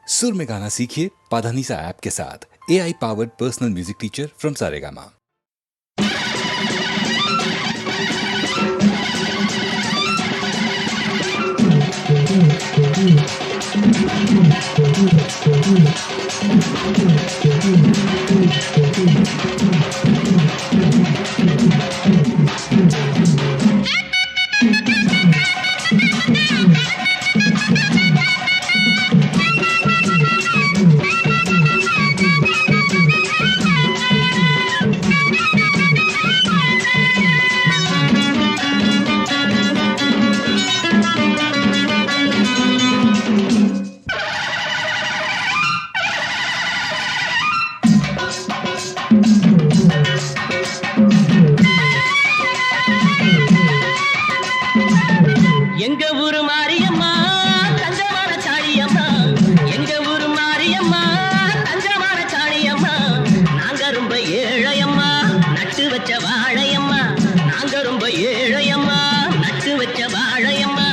सुर में गाना सीखिए पाधानीसा ऐप के साथ। AI powered personal music teacher from Saregama. எங்க ஊரு மாரியம்மா தங்கமான சாணியம்மா, எங்க ஊரு மாரியம்மா தங்கமான சாணியம்மா. நாங்க ரொம்ப ஏழையம்மா நட்டு வச்ச வாழையம்மா, நாங்க ரொம்ப ஏழையம்மா நட்டு வச்ச வாழையம்மா.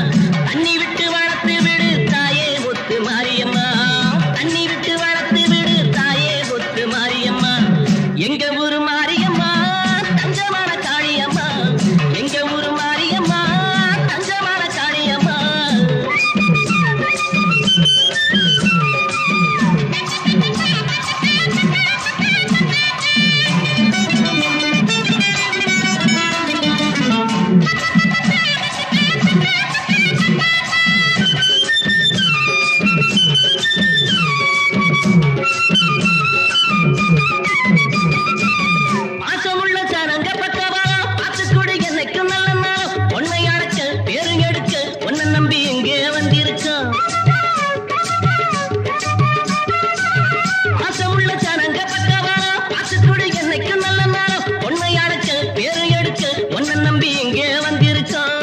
தண்ணி விட்டு வளர்த்து விடு தாயே முத்து மாரியம்மா, தண்ணி விட்டு வளர்த்து விடு தாயே முத்து மாரியம்மா. எங்க ஊரு மாரியம்மா தங்கமான சாணியம்மா, எங்க ஊரு மாரியம்மா தங்கமான சாணியம்மா. பாசமுள்ள சனங்க பக்கவா பார்த்துக்கூட என்னைக்கு நல்ல நாள். உன்னை அடைக்க பேரு எடுக்க உன்னை நம்பி எங்கே வந்திருக்கோம். பாசமுள்ள சனங்க பக்கவா பார்த்துக்கூட என்னைக்கு நல்ல நாள். உன்னை அடைக்க பேரு எடுக்க உன்னை நம்பி எங்கே வந்திருக்கோம்.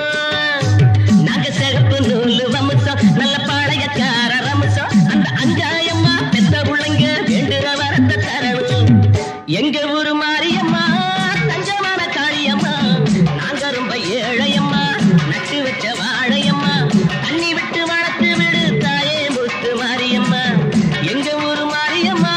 நாங்க சிகப்பு நூலு வம்சம், நல்ல பாளையக்கார ரம்சம். அந்த அஞ்சாயம்மா பெத்த புள்ளைங்க வேண்டுற வரத்தை தரணும். எங்க ஊரு மாரியம்மா தஞ்சமான காளியம்மா, நாங்க ரொம்ப ஏழையம்மா நட்டு வச்ச வாழையம்மா. தண்ணி விட்டு வளர்த்து விடு தாயே முத்து மாரியம்மா, எங்க ஊரு மாரியம்மா.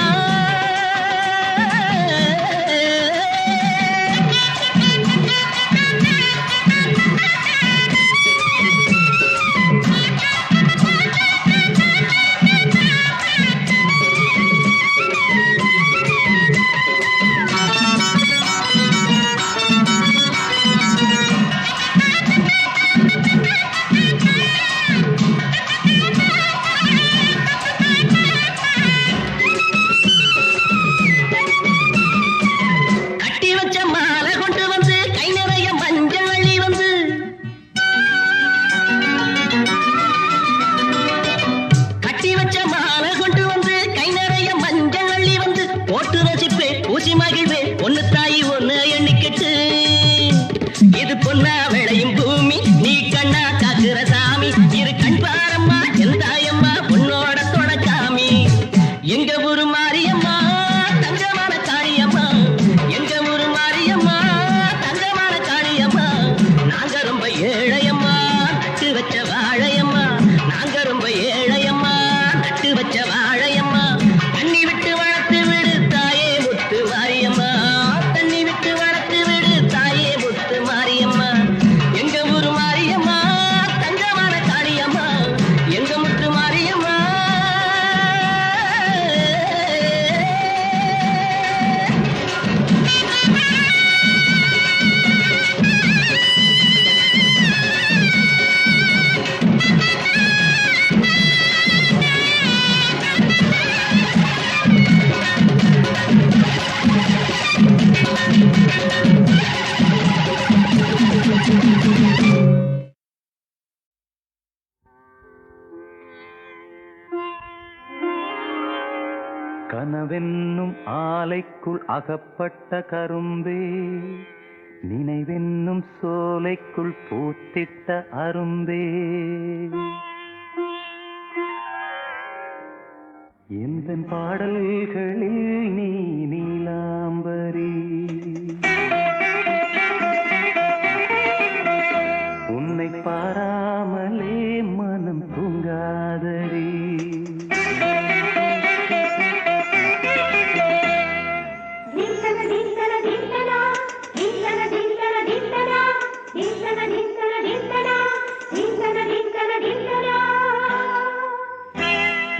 கட்டி வச்ச மாலை கொண்டு வந்து கை நிறைய மஞ்சள் அள்ளி வந்து, கட்டி வச்ச மாலை கொண்டு வந்து கை நிறைய மஞ்சள் அள்ளி வந்து, போட்டு ரசிப்பே பூசி மகிழ்வே ஒன்னு தாயி ஒன்னு எண்ணிக்கிட்டு. இது பொன்னா விளையும் பூமி, நீ கண்ணா காக்குற சாமி. இரு கண் பாரம்மா என் தாயம்மா உன்னோட தொடக்காமி. எங்க ஊரு மாரியம்மா தங்கமான காளியம்மா, எங்க ஊரு மாரியம்மா தங்கமான காளியம்மா. நாங்க ரொம்ப ஏழையம்மா நட்டு வச்ச வாழையம்மா, நாங்க ரொம்ப ஏழையம்மா நட்டு வச்ச வாழையம்மா. தண்ணி விட்டு வளர்த்து விடு தாயே முத்து மாரியம்மா, தண்ணி விட்டு வளர்த்து விடு தாயே முத்து மாரியம்மா. எங்க ஊரு மாரியம்மா தங்கமான காளியம்மா, எங்க முத்து மாரியம்மா. கனவென்னும் ஆலைக்குள் அகப்பட்ட கரும்பே, நினைவென்னும் சோலைக்குள் பூத்திட்ட அரும்பே. எந்தன் பாடல்களில் நீ நீலாம்பரி, உன்னை பாராமலே மனம் தூங்காதடி.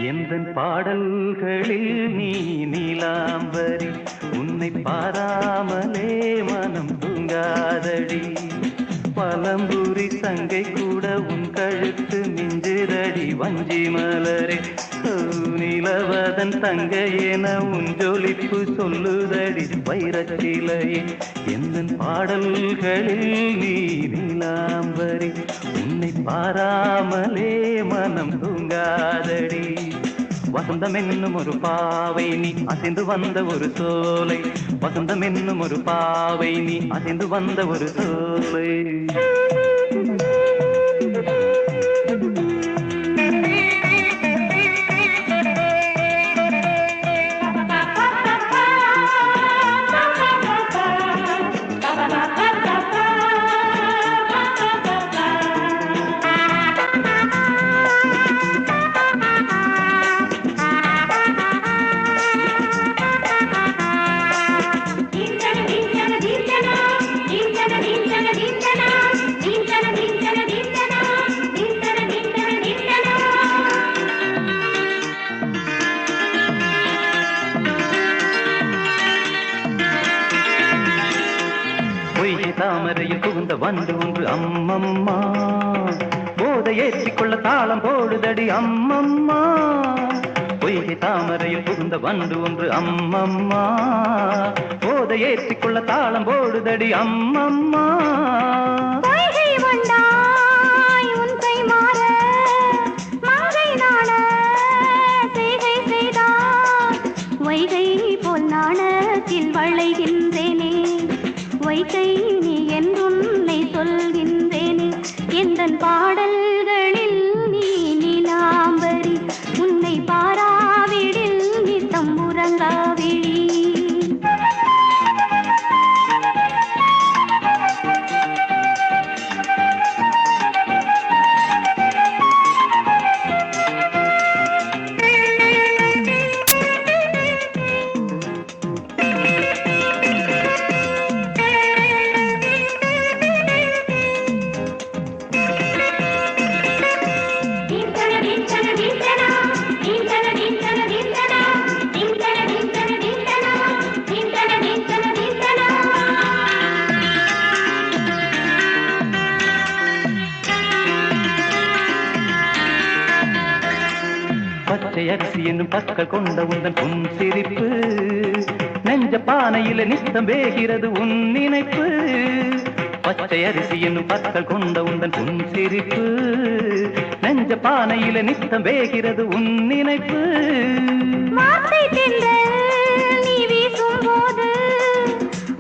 எந்தன் பாடல்களில் நீ நீலாம்பரி உன்னை பாராமலே மனம் தூங்காதடி பழம்புரி சங்கை கூட உன் கழுத்து மிஞ்சிரடி வஞ்சி மலரே நிலவதன் தங்கை என உன் ஜொலிப்பு சொல்லுதடி வைரச்சிலையே எந்தன் பாடல்களில் நீ நீலாம்பரி உன்னை பாராமலே மனம் தூங்காதடி வசந்தம் என்னும் ஒரு பாவை நீ அசைந்து வந்த ஒரு சோலை வசந்தம் என்னும் ஒரு பாவை நீ அசைந்து வந்த ஒரு சோலை தாமரையில் புகுந்த வந்து ஒன்று அம்மம்மா போதை ஏற்றிக்கொள்ள தாளம் போடுதடி அம்மம்மா பொய்கை தாமரையில் புகுந்த வந்து ஒன்று அம்மம்மா போதை ஏற்றிக்கொள்ள தாளம் போடுதடி அம்மம்மா வைகை போல் நாணத்தில் வளைகின்றேனே வைகை நீ என்றுன்னை சொல்கின்றேனே எந்தன் பாடல்களில் நீ நீலாம்பரி உன்னை பாராவிடில் நித்தம் உறங்காவிழி அரிசி என்னும் பற்கள் கொண்ட உந்தன் பொன் சிரிப்பு நெஞ்ச பானையில நித்தம் வேகிறது உன் நினைப்பு பச்சை அரிசி என்னும் பற்கள் கொண்ட உந்தன் பொன் சிரிப்பு நெஞ்ச பானையில நித்தம் வேகிறது உன் நினைப்பு நீ வீசும் போது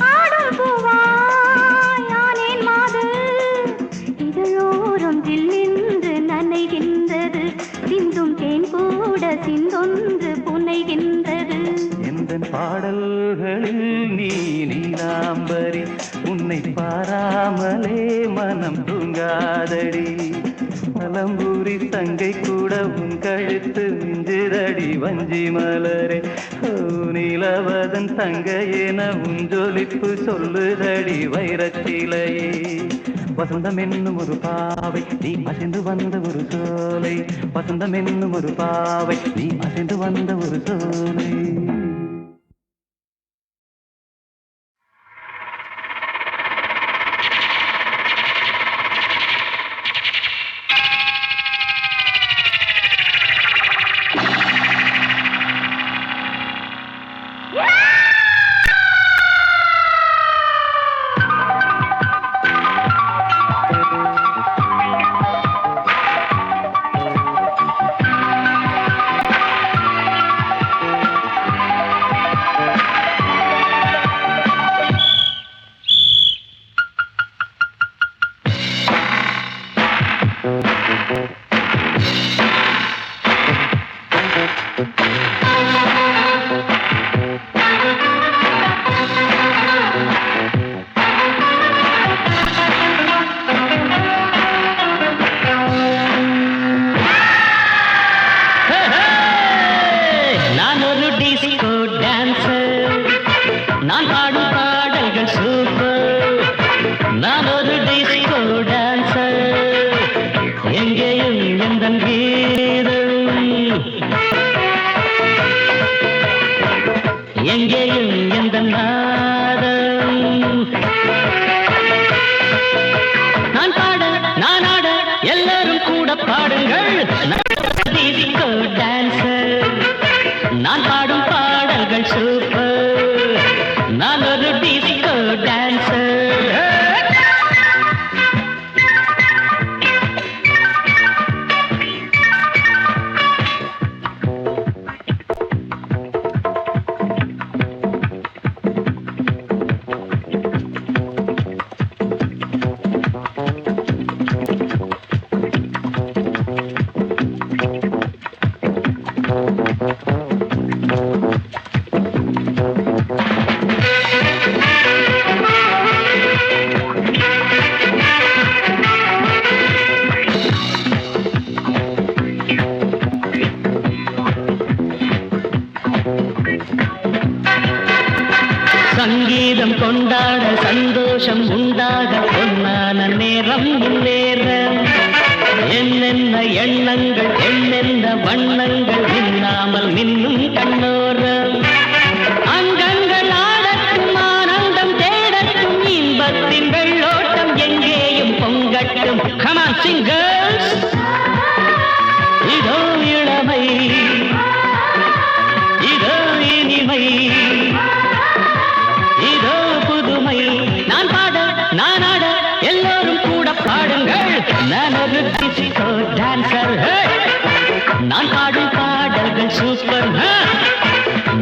ஆடும் பூவாய் ஆனேன் மாது இதழோரம் தில்லின்று நனைகின்றது சிந்தும் தேன் கூட சிந்தொன்று புனைகின்றது எந்தன் பாடல்களில் நீ நீலாம்பரி உன்னை பாராமலே மனம் தூங்காதடி பழம்பூரி தங்கை கூட உன் கழுத்து மிஞ்சிரடி வஞ்சி மலரே நிலவதன் தங்கையென உன் ஜொலிப்பு சொல்லுதடி வைரச்சிலையே வசந்தம் என்னும் ஒரு பாவை நீ அசைந்து வந்த ஒரு சோலை வசந்தம் என்னும் ஒரு பாவை நீ அசைந்து வந்த ஒரு சோலை நான் பாடும் பாடல்கள் சூப்பர். நான் ஒரு டிஸ்கோ டான்சர். எங்கேயும் எந்தன் கீதம் சங்கீதம் கொண்டாட சந்தோஷம் உண்டாக பொன்னான நேரம் நேரம் என்னென்ன எண்ணங்கள் என்னென்ன வண்ணங்கள் இல்லாமல் மின்னும் கண்ணோரம் அங்கங்கள் ஆடட்டும் ஆனந்தம் தேடட்டும் இன்பத்தின் வெள்ளோட்டம் எங்கேயும் பொங்கட்டும். Come on, sing girls. இதோ இளமை இதோ இனிமை இதோ புதுமை நான் பாட நான் ஆட எல்லோரும் கூட பாடுங்கள். நான் ஒரு டிஸ்கோ டான்சர், நான் பாடும் பாடல்கள் சூப்பர்.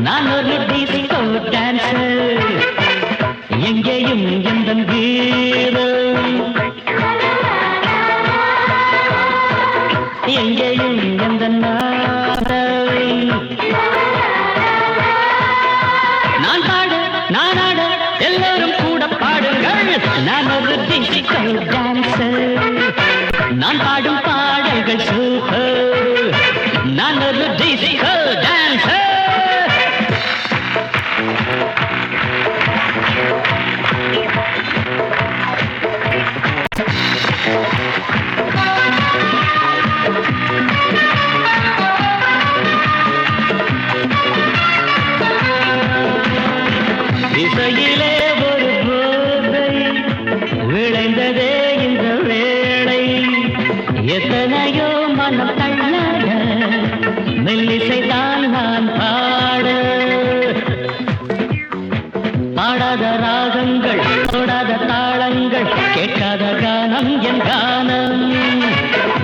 நான் ஒரு டிஸ்கோ டான்சர், எங்கேயும் எந்த வீரம் எங்கேயும் எந்த நாதம். நான் பாட நான் ஆட எல்லோரும் கூட பாடுங்கள். நான் ஒரு டிஸ்கோ டான்சர், நான் பாடும் பாடல்கள் சூப்பர். நான் ஒரு டிஸ்கோ டான்சர். இசையிலே ஒரு போதை விளைந்ததே இந்த வேளை. எத்தனையோ மனம் தள்ளாட மெல்லிசைதான் நான் பாட. பாடாத ராகங்கள் தொடாத தாளங்கள் கேட்காத கானம் என் கானம்.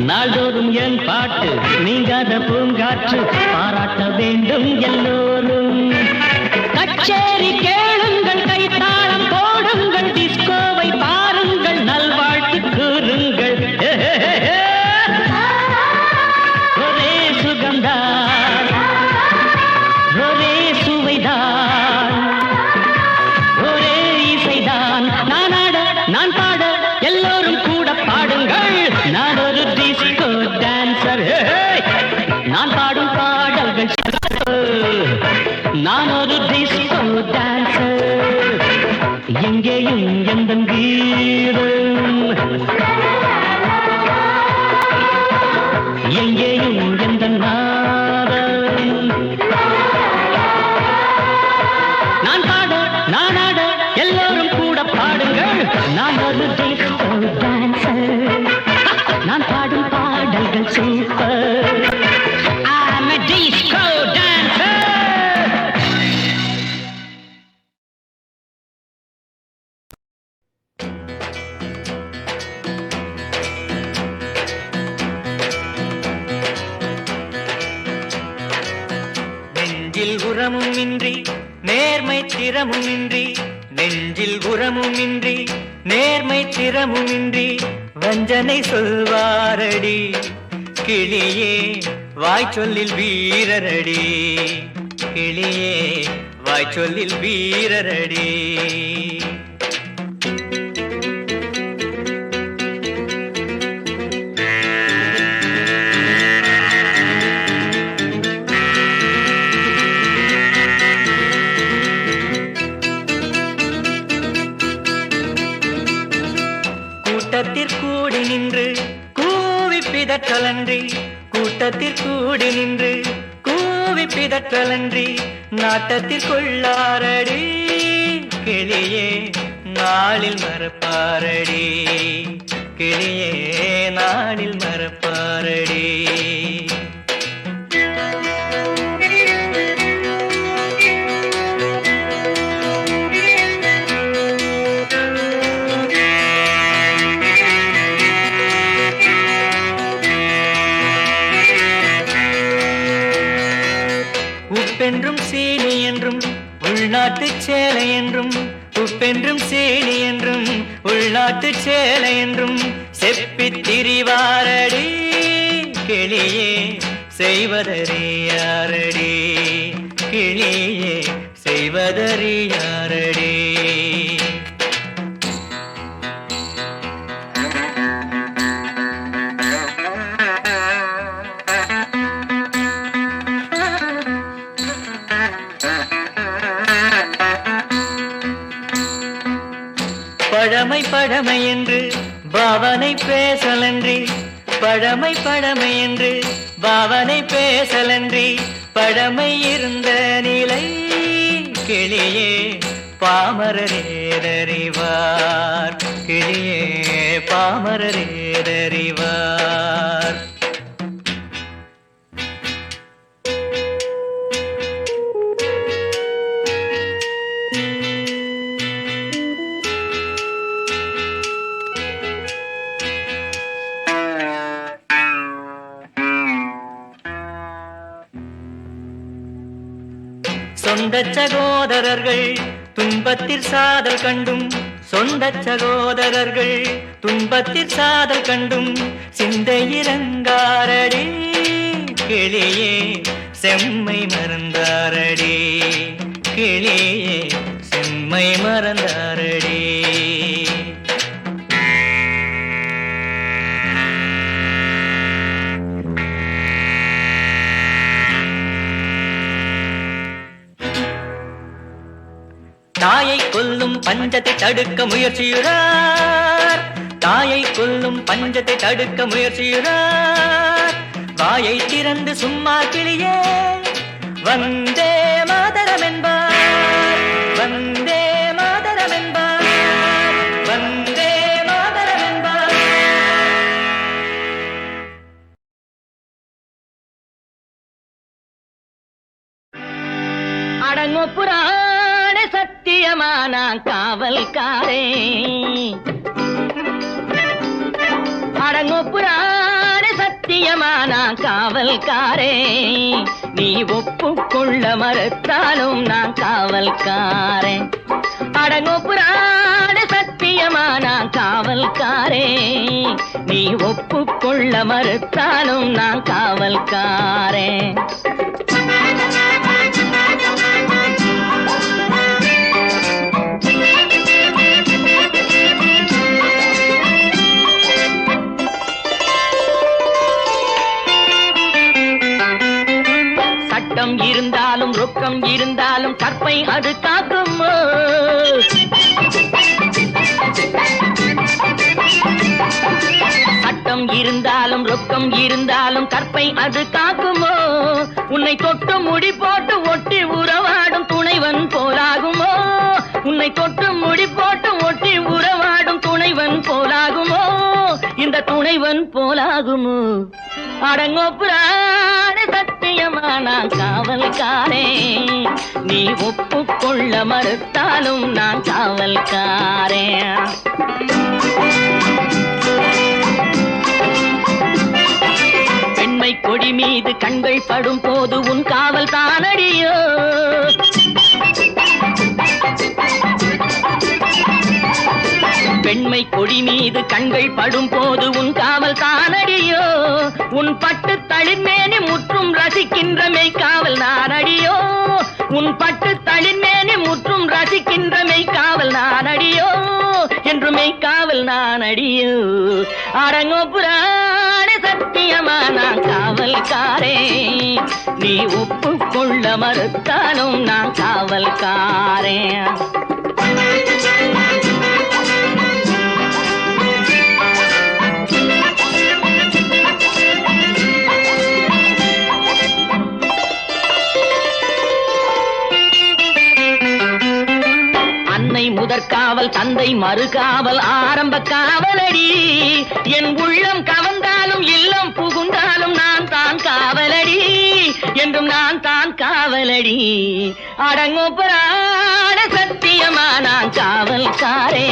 நாள்தோறும் என் பாட்டு நீங்காத பூங்காற்று பாராட்ட வேண்டும் எல்லோரும். கச்சேரி கேளுங்கள் கைத்தாளம் போடுங்கள் டிஸ்கோவை பாருங்கள் நல்வாழ்த்து கூறுங்கள். ஒரே சுகம்தான் ஒரே சுவைதான் ஒரே இசைதான். நான் ஆட நான் பாட எல்லோரும் கூட பாடுங்கள். நான் ஒரு டிஸ்கோ டான்சர், நான் பாடும் பாடல்கள் நான் ஒரு டிஸ்கோ டான்சர், எங்கேயும் எந்த கீதம் எங்கேயும் எந்த நாதம். நான் பாட நான் ஆட எல்லோரும் கூட பாடுங்கள். நான் ஒரு டிஸ்கோ டான்சர், நான் பாடும் பாடல்கள் super. I'm a disco dancer. நெஞ்சில் உரமுமின்றி நேர்மை திறமுமின்றி நெஞ்சில் உரமுமின்றி நேர்மை திறமுமின்றி வஞ்சனை சொல்வாரடி கிளியே வாய்ச்சொல்லில் வீரரடி. கிளியே வாய்ச்சொல்லில் வீரரடி. கூட்டத்திற்கூடி நின்று கூவி பிதற்றலன்றி கூட்டத்திற்கூடி நின்று கூவி பிதற்றலன்றி நாட்டத்திற்குள்ளாரடி. கிளியே நாளில் மறப்பாரடி. கிளியே நாளில் மறப்பாரடி. உப்பென்றும் சீனி என்றும் உள்நாட்டு சேலை என்றும் உப்பென்றும் சீனி என்றும் உள்நாட்டு சேலை என்றும் செப்பித் திரிவாரடி. கிளியே செய்வதறியாரடி கிளியே செய்வதறியாரடி. பழமை பழமை என்று பாவனை பேசலன்றி, பழமை பழமை என்று பாவனை பேசலன்றி, பழமை இருந்த நிலை கிளியே பாமரரேதறிவார், கிளியே பாமரரேதறிவார். சொந்த சகோதரர்கள் துன்பத்தில் சாதல் கண்டும், சொந்த சகோதரர்கள் துன்பத்தில் சாதல் கண்டும், சிந்தை இறங்காரடி கிளியே செம்மை மறந்தாரடி, கிளியே செம்மை மறந்தாரடி. தாயை கொல்லும் பஞ்சத்தை தடுக்க முயற்சியுறார், தாயை கொல்லும் பஞ்சத்தை தடுக்க முயற்சியுறார். வாயை திறந்து சும்மா கிளியே வந்தே மாதரம் என்பார், வந்தே மாதரம் என்பார், வந்தே மாதரம் என்பார். அடங்கொப்புரா சத்தியமான காவல்காரே, அடங்கொப்புரான சத்தியமான காவல்காரே, நீ ஒப்புக்கொள்ள மறுத்தாலும் நான் காவல்காரன். அடங்கொப்புரான சத்தியமான காவல்காரே, நீ ஒப்புக்கொள்ள மறுத்தாலும் நான் காவல்காரன். சட்டம் இருந்தாலும் ரொக்கம் இருந்தாலும் கற்பை அது காக்குமோ, சட்டம் இருந்தாலும் ரொக்கம் இருந்தாலும் கற்பை அது காக்குமோ, உன்னை தொட்டு முடி போட்டு ஒட்டி உறவாடும் துணைவன் போலாகுமோ, உன்னை தொட்டு முடி போட்டு ஒட்டி உறவாடும் துணைவன் போலாகுமோ, இந்த துணைவன் போலாகுமோ. அடங்கொப்புரான சத்தியமான காவல்காரே, நீ ஒப்புக்கொள்ள மறுத்தாலும் நான் காவல்காரே. பெண்மை கொடி மீது கண்கள் படும் போது உன் காவல் தானடியோ, பெண்மை கொடி மீது கண்கள் படும் போது உன் காவல் தானடியோ, உன் பட்டு தளிர்மேனி முற்றும் ரசிக்கின்ற மெய்காவல் நானடியோ, உன் பட்டு தளிர்மேனி முற்றும் ரசிக்கின்ற மெய்காவல் நானடியோ, என்று மெய்காவல் நானடியோ. அடங்கொப்புரான சத்தியமான காவல்காரே, நீ ஒப்புக்கொள்ள மறுத்தாலும் நான் காவல்காரே. முதற்காவல் தந்தை மறுகாவல் ஆரம்ப காவலடி, என் உள்ளம் கவர்ந்தாலும் இல்லம் புகுந்தாலும் நான் தான் காவலடி, என்றும் நான் தான் காவலடி. அடங்கொப்பரான சத்தியமான காவல்காரே,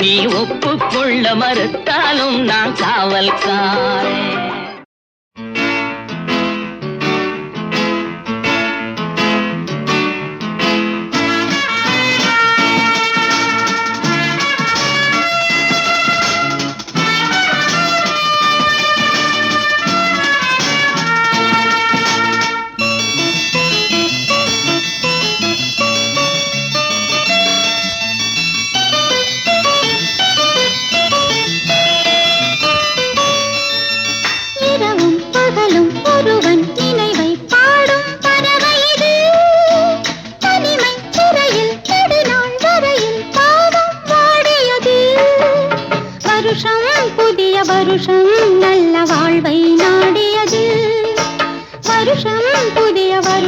நீ ஒப்புக்கொள்ள மறுத்தாலும் நான் காவல்காரே.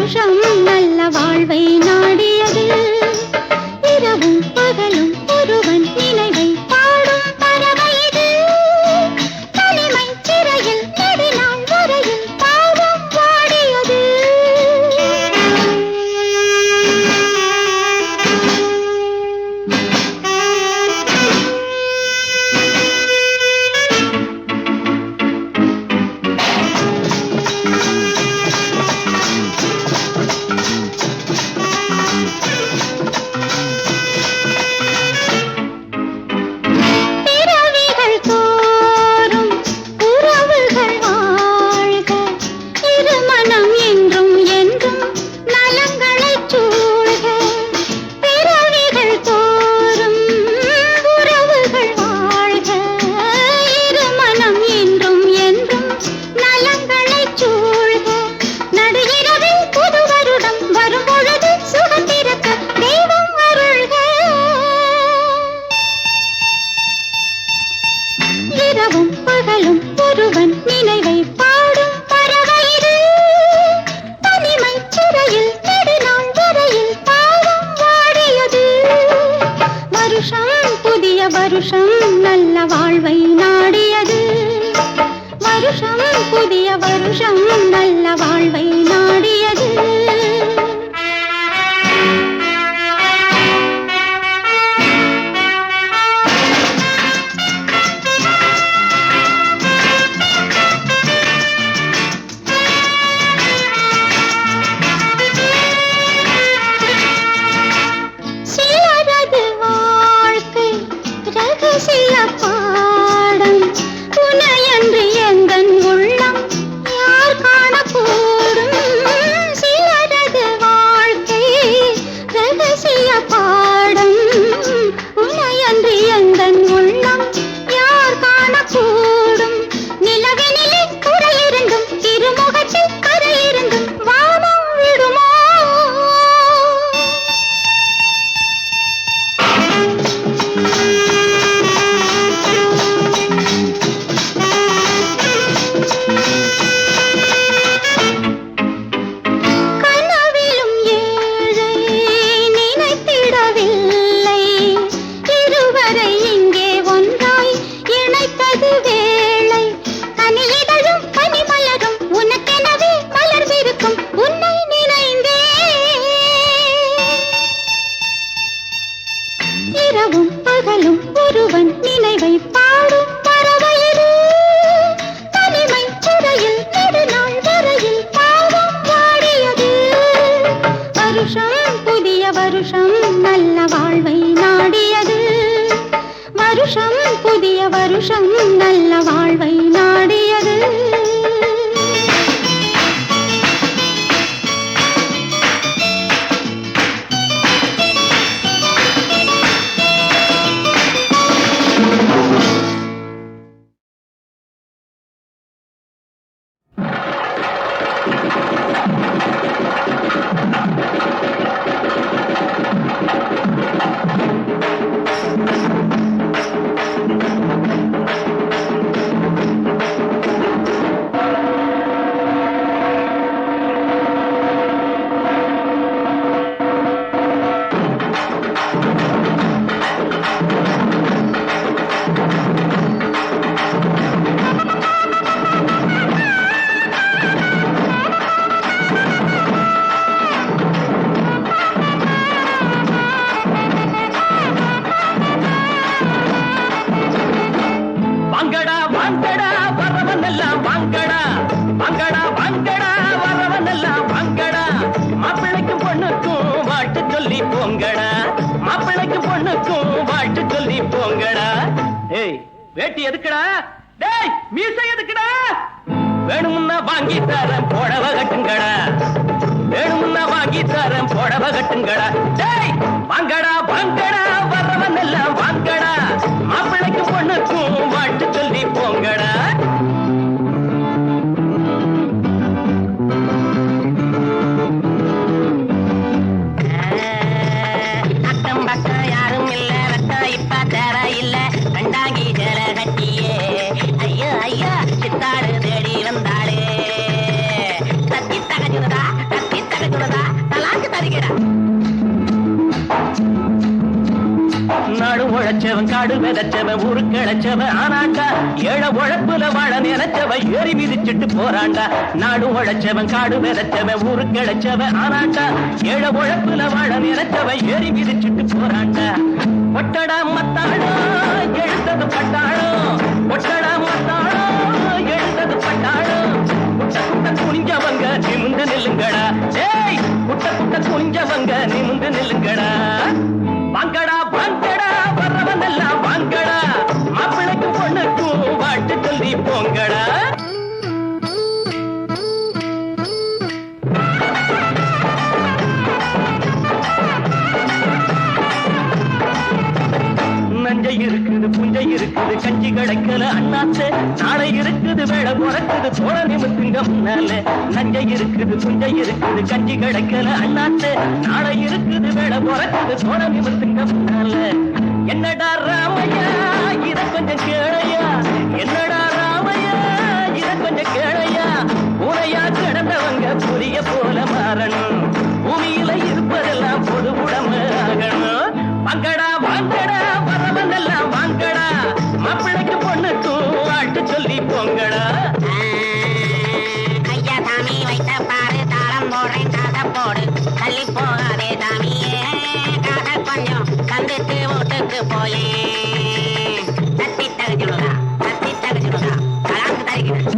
வருஷம் நல்ல வாழ்வை நாடியது. இரவும் பகலும் ஒருவன் நினைவை பாடும் பறவை இது. தனிமை சிறையில் நெடுநாள் வரையில் பாவம் வாடியது. பிறவிகள் தோறும் உறவுகள் வாழ்க. இருமனம் என்றும் என்றும் நலங்களைச் சூழ்க. பிறவிகள் தோறும் உறவுகள் வாழ்க. இருமனம் என்றும் என்றும் நலங்களைச் சூழ்க. நடு இரவில் புது வருடம் வரும் பொழுது சுகம் பிறக்க தெய்வம் அருள்க. இரவும் பகலும் ஒருவன் நினைவை பாடும் பறவை இது. தனிமை சிறையில் நெடுநாள் வரையில் பாவம் வாடியது. வருஷம் புதிய வருஷம் நல்ல வாழ்வை நாடியது. வருஷம் புதிய வருஷம் நல்ல வாழ்வை நாடியது. சிலரது வாழ்க்கை ரகசிய பாடம். உனையன்று எந்தன் உள்ளம் யார் காணக்கூடும். சிலரது வாழ்க்கை ரகசிய பாடம். உனையன்று எந்தன் உள்ளம் யார் காணக்கூடும். நிலவினிலே குறையிருந்தும் திருமுகத்தில் கரையிருந்தும் வானம் விடுமோ. கனவிலும் ஏழை நினைத்திடவில்லை. இருவரை இங்கே ஒன்றாய் இணைத்தது வேளை. கனியிதழும் பனிமலரும் உனக்கெனவே மலர்ந்திருக்கும் உன்னை நினைந்தே. இரவும் பகலும் ஒருவன் நினைவை பாடும் பறவை இது. தனிமை சிறையில் நெடுநாள் வரையில் பாவம் வாடியது. வருஷம் புதிய வருஷம் நல்ல வாழ்வை நாடியது. வருஷம் புதிய வருஷம் நல்ல வாழ்வை நாடியது. வாங்கடா வாங்கடா வரவனெல்லாம் வாங்கடா. வாங்கடா வாங்கடா வரவனெல்லாம் வாங்கடா. மாப்பிள்ளைக்கும் பொண்ணுக்கும் வாழ்த்து சொல்லி போங்கடா. மாப்பிள்ளைக்கும் பொண்ணுக்கும் வாழ்த்து சொல்லி போங்கடா. ஏய் வேட்டி எதுக்குடா? டேய் மீசை எதுக்குடா? வேணுமுன்னா வாங்கி தரேன் புடவ கட்டுங்கடா. வேணுமுன்னா வாங்கி தரேன் புடவ கட்டுங்கடா. டேய் வாங்கடா வாங்கடா வரவனெல்லாம் வாங்கடா. மாப்பிள்ளைக்கும் பொண்ணுக்கும் வாழ்த்து சொல்லி போங்கடா. அக்கம் பக்கம் யாரும் இல்ல. ரத்தம் இப்ப தேர இல்ல. கண்டாங்கி ஜல கட்டியே ஐயோ ஐயோ சித்தாடு தேடி வந்தாளே. தத்தி தகஜுதா தத்தி தகஜுதா தரிக்கடா. நாடு உழைச்சவன் காடு விதைச்சவன் ஊரு கிழச்சவன் ஆனாண்டா. ஏழை உழைப்புல வாழ நினைச்சவன் ஏறி மிதிச்சிட்டு போறாண்டா. நாடு உழைச்சவன் காடு விதைச்சவன் ஊரு கிழச்சவன் ஆனாண்டா. ஏழை உழைப்புல வாழ நினைச்சவன் ஏறி மிதிச்சிட்டு போறாண்டா. ஒட்டடா மத்தாளோ எழுந்தது பட்டாளோ, ஒட்டடா மத்தாளோ எழுந்தது பட்டாளோ. குட்ட குட்ட குனிஞ்சவங்க நிமிந்து நில்லுங்கடா. ஏய் குட்ட குட்ட குனிஞ்சவங்க நிமிந்து நில்லுங்கடா. வாங்கடா வாங்கடா வர்றவன் எல்லாம் வாங்கடா. மாப்பிள்ளைக்கு பொண்ணுக்கும் வாழ்த்து சொல்லி போங்கடா. நஞ்சை இருக்குது புஞ்சை இருக்குது கஞ்சி கிடைக்கல அண்ணாத்து. நாளை இருக்குது வேலை பிறக்குது தோழ நிமித்துங்க முன்னால. நஞ்சை இருக்குது புஞ்சை இருக்குது கஞ்சி கிடைக்கல அண்ணாத்து. நாளை இருக்குது வேலை பிறக்குது தோழ நிமித்துங்க முன்னால. என்னடா ராமையா இத கொஞ்சம் கேளையா, என்னடா ராமையா இத கொஞ்சம் கேளையா. பூனையா கிடந்தவங்க புரிய போல மாறணும். பூமியில இருப்பதெல்லாம் பொது உடம்பு ஆகணும். வாங்கடா வாங்கடா வரவன் எல்லாம் வாங்கடா. மாப்பிள்ளைக்கு பொண்ணுக்கும் வாழ்த்து சொல்லி போங்கடா. ஐயா சாமி வைத்த பாரு தாளம் போடுறேன் காசை போடு. தள்ளி போகாதே சாமியே காசை கொஞ்சம் தந்துட்டு வீட்டுக்கு போயே. தத்தி தகுச்சுடுதா கலாந்து தரிக்கிறேன்.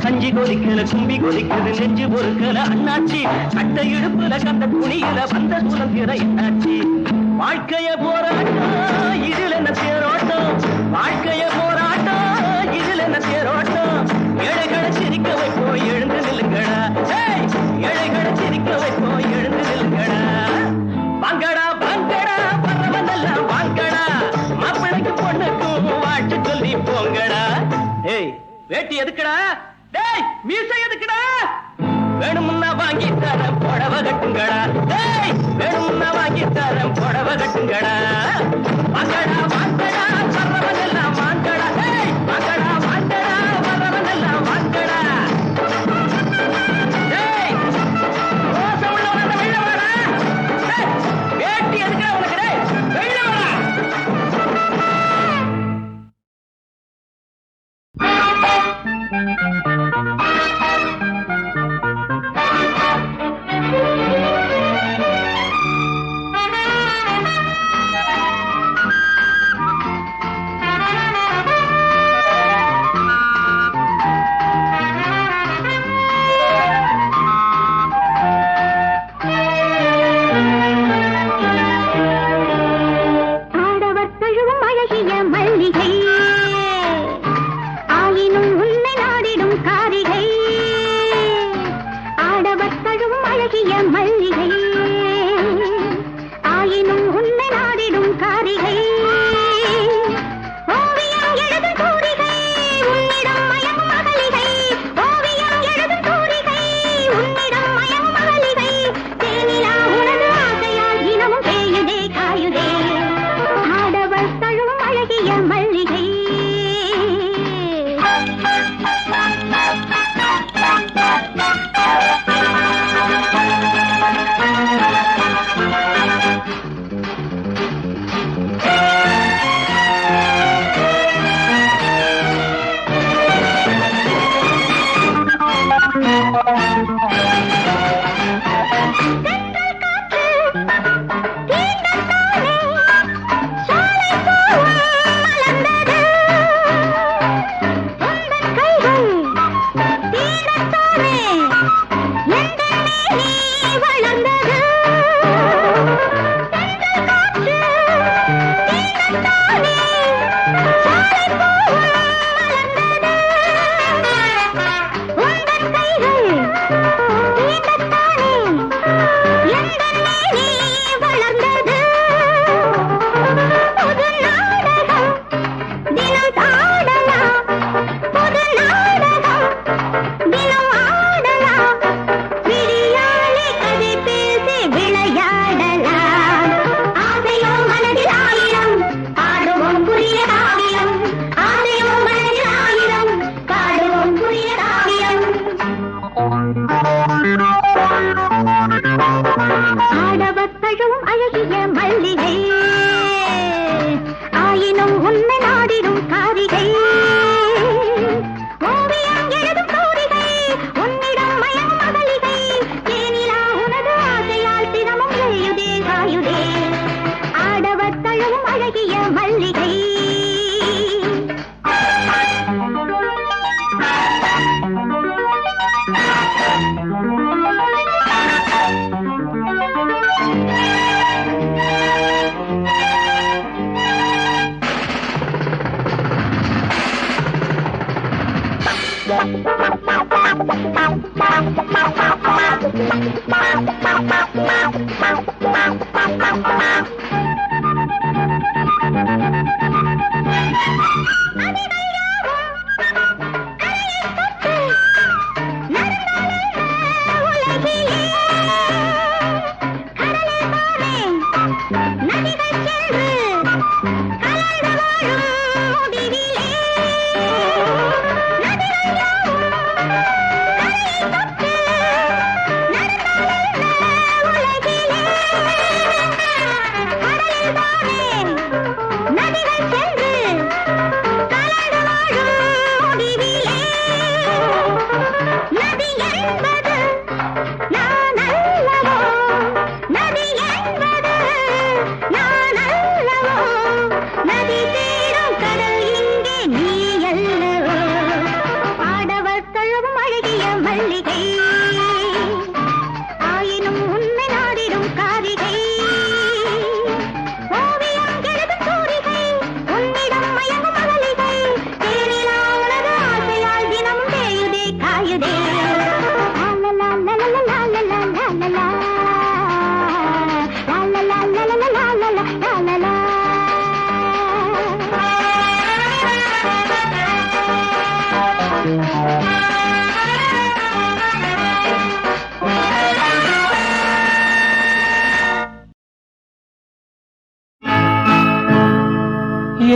கஞ்சி கொதிக்கல கும்பி கொதிக்குது நெஞ்சு பொறுக்கல அண்ணாச்சி. கட்ட இடுப்புல கந்த துணியில வந்த சுதந்திர என்னாச்சி. வாழ்க்கைய போராட்டம் இதில் என்ன தேரோட்டம். வாழ்க்கைய போராட்டம் இதில் என்ன தேரோட்டம். ஏழைகளை சிரிக்க வைப்போம் எழுந்து நில்லுங்கடா. ஏழைகளை சிரிக்க வைப்போம் எழுந்து நில்லுங்கடா. வாங்கடா வாங்கடா வர்றவன் எல்லாம் வாங்கடா. மாப்பிள்ளைக்கு பொண்ணுக்கும் வாழ்த்து சொல்லி போங்கடா. ஏய் வேட்டி எதுக்குடா, டேய் மீசை எதுக்குடா. வேணுமுன்னா வாங்கி தரேன் புடவை கட்டுங்கடா. டேய் வேணுமுன்னா வாங்கி தரேன் புடவை கட்டுங்கடா. வாங்கடா வாங்கடா வர்றவன் எல்லாம் வாங்கடா. டேய் வாங்கடா வாங்கடா வர்றவன் எல்லாம் வாங்கடா. டேய் ரோசம் உள்ளவன வெளில வாடா. டேய் வேட்டி எதுக்குடா உனக்கு, டேய் வெளில வாடா. ஆடவர் தழுவும் அழகிய மல்லிகை ஆயினும் உன்னை நாடிடும் காரிகை. ஆடவர் தழுவும் அழகிய மல்லிகை ஆயினும் உன்னை நாடிடும் காரிகை. ஓவியம் எழுதும் தூரிகை உன்னிடம் மயங்கும் மகளிகை. ஓவியம் எழுதும் தூரிகை உன்னிடம் மயங்கும் மகளிகை. தேனிலா உனது ஆசையால் தினமும் தேயுதே காயுதே. ஆடவர் தழுவும் அழகிய மல்லிகை.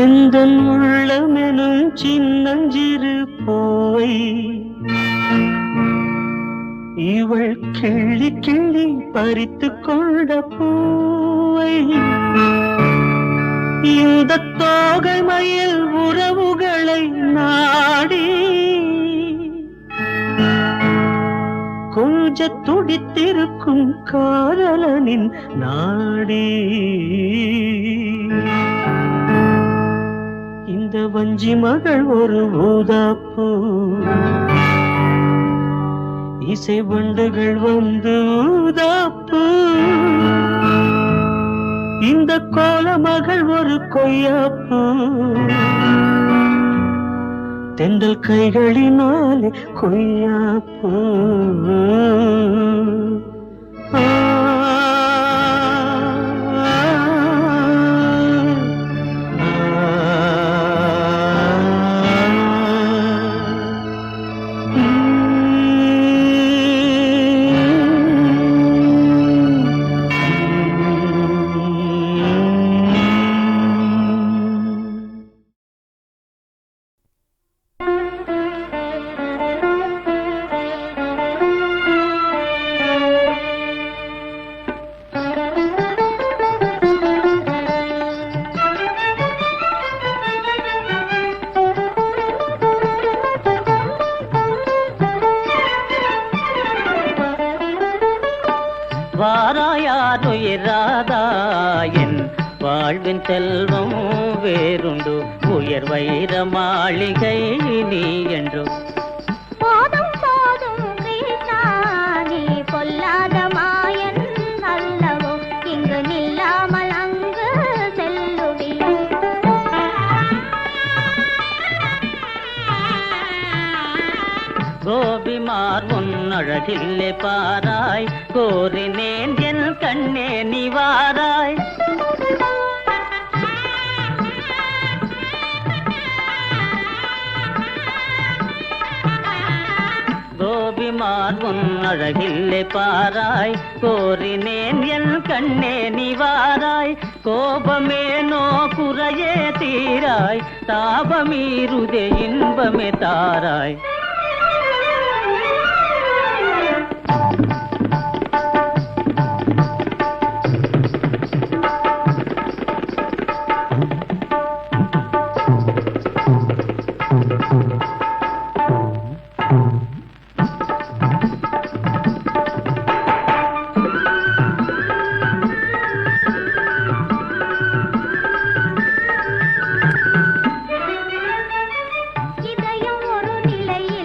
எந்தன் உள்ளமெனும் சின்னஞ்சிறு பூவை இவள் கிள்ளி கிள்ளி பறித்து கொண்ட பூவை இந்த தோகை மயில் உறவுகளை நாடி கொஞ்ச துடித்திருக்கும் காதலனின் நாடி இந்த வஞ்சி மகள் ஒரு ஊதாப்பூ இசை வண்டுகள் வந்து ஊதாப்பூ இந்த கோல மகள் ஒரு கொய்யாப்பூ தென்றல் கைகளினாலே கொய்யாப்பூ வாராயாதுயிராதாயன் வாழ்வின் செல்வம் வேறுண்டு உயர் வைர மாளிகை நீ என்று போதும் போதும் கிருஷ்ணா நீ பொல்லாத மாயன் அல்லவோ இங்கு நில்லாமல் அங்கு செல்லுவி கோபிமார் உன் அழகில்லை பாராய் கோரினேன் என் கண்ணே நிவாராய் கோபிமார் உன் அழகில்லை பாராய் கோரினேன் என் கண்ணே நிவாராய் கோபமேனோ குறையே தீராய் தாபமீருதே இன்பமே தாராய் இதயம் ஒரு நிலையில்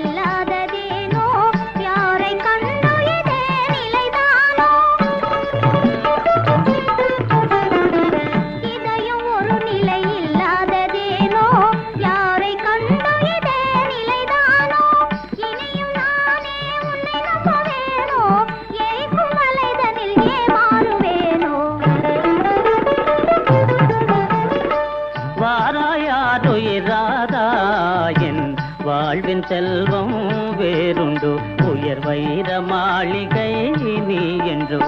வைர மாளிகை நீ என்றோ